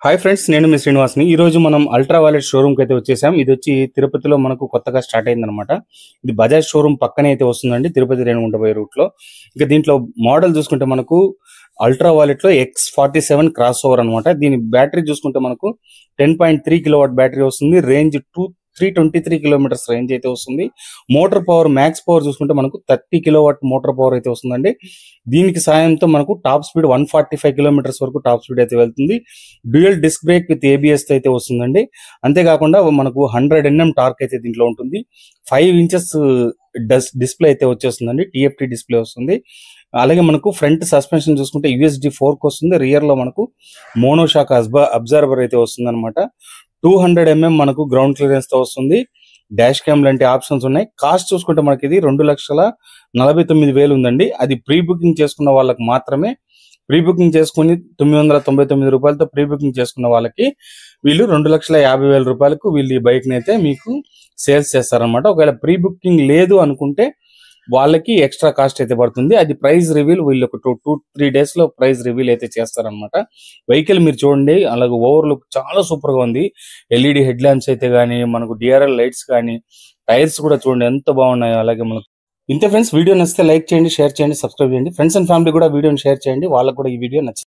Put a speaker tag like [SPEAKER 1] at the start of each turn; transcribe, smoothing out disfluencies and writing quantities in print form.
[SPEAKER 1] Hi friends, నేను మీ శ్రీనివాస్ని. ఈ రోజు మనం అల్ట్రా వైలెట్ షోరూమ్కి అయితే వచ్చేసాం. ఇది వచ్చి తిరుపతిలో మనకు కొత్తగా స్టార్ట్ అయిందనమాట. ఇది బజాజ్ షోరూమ్ పక్కనే అయితే వస్తుందండి, తిరుపతి రేణిగుంట పోయే రూట్లో. ఇంకా దీంట్లో మోడల్ చూసుకుంటే మనకు అల్ట్రా వైలెట్లో X47 క్రాస్ ఓవర్ అనమాట. దీని బ్యాటరీ చూసుకుంటే మనకు 10.3 కిలోవాట్ బ్యాటరీ వస్తుంది. రేంజ్ 323 కిలోమీటర్స్ రేంజ్ అయితే వస్తుంది. మోటార్ పవర్ మ్యాక్స్ పవర్ చూసుకుంటే మనకు 30 కిలోవాట్ మోటార్ పవర్ అయితే వస్తుందండి. దీనికి సాయంతో మనకు టాప్ స్పీడ్ 145 కిలోమీటర్స్ వరకు టాప్ స్పీడ్ అయితే వెళ్తుంది. Dual disc brake with ABS అయితే వస్తుందండి. అంతేకాకుండా మనకు 100 Nm టార్క్ అయితే దీంట్లో ఉంటుంది. 5 ఇంచెస్ డిస్ప్లే అయితే వచ్చేస్తుందండి, TFT డిస్ప్లే వస్తుంది. అలాగే మనకు ఫ్రంట్ సస్పెన్షన్ చూసుకుంటే USD ఫోర్క్ వస్తుంది. రియర్ లో మనకు మోనోషాక్ అబ్జర్వర్ అయితే వస్తుంది అనమాట. 200 mm మనకు గ్రౌండ్ క్లియరెన్స్ తో వస్తుంది. డాష్ క్యామ్ లాంటి ఆప్షన్స్ ఉన్నాయి. కాస్ట్ చూసుకుంటే మనకి ఇది 2,49,000 ఉందండి. అది ప్రీ బుకింగ్ చేసుకున్న వాళ్ళకి మాత్రమే. ప్రీ బుకింగ్ చేసుకుని 999 రూపాయలతో ప్రీ బుకింగ్ చేసుకున్న వాళ్ళకి వీళ్ళు 2,50,000 రూపాయలకు వీళ్ళు ఈ బైక్ ని అయితే మీకు సేల్స్ చేస్తారనమాట. ఒకవేళ ప్రీ బుకింగ్ లేదు అనుకుంటే వాళ్ళకి ఎక్స్ట్రా కాస్ట్ అయితే పడుతుంది. అది ప్రైస్ రివీల్ వీళ్ళు ఒక 2-3 డేస్ లో ప్రైస్ రివీల్ అయితే చేస్తారనమాట. వెహికల్ మీరు చూడండి, అలాగే ఓవర్ లుక్ చాలా సూపర్ గా ఉంది. LED హెడ్ ల్యాంప్స్ అయితే గానీ, మనకు DRL లైట్స్ కానీ, టైర్స్ కూడా చూడండి ఎంత బాగున్నాయో. అలాగే మనకు ఇంతే ఫ్రెండ్స్, వీడియో నచ్చితే లైక్ చేయండి, షేర్ చేయండి, సబ్స్క్రైబ్ చేయండి. ఫ్రెండ్స్ అండ్ ఫ్యామిలీ కూడా వీడియోని షేర్ చేయండి, వాళ్ళకు కూడా ఈ వీడియో నచ్చింది.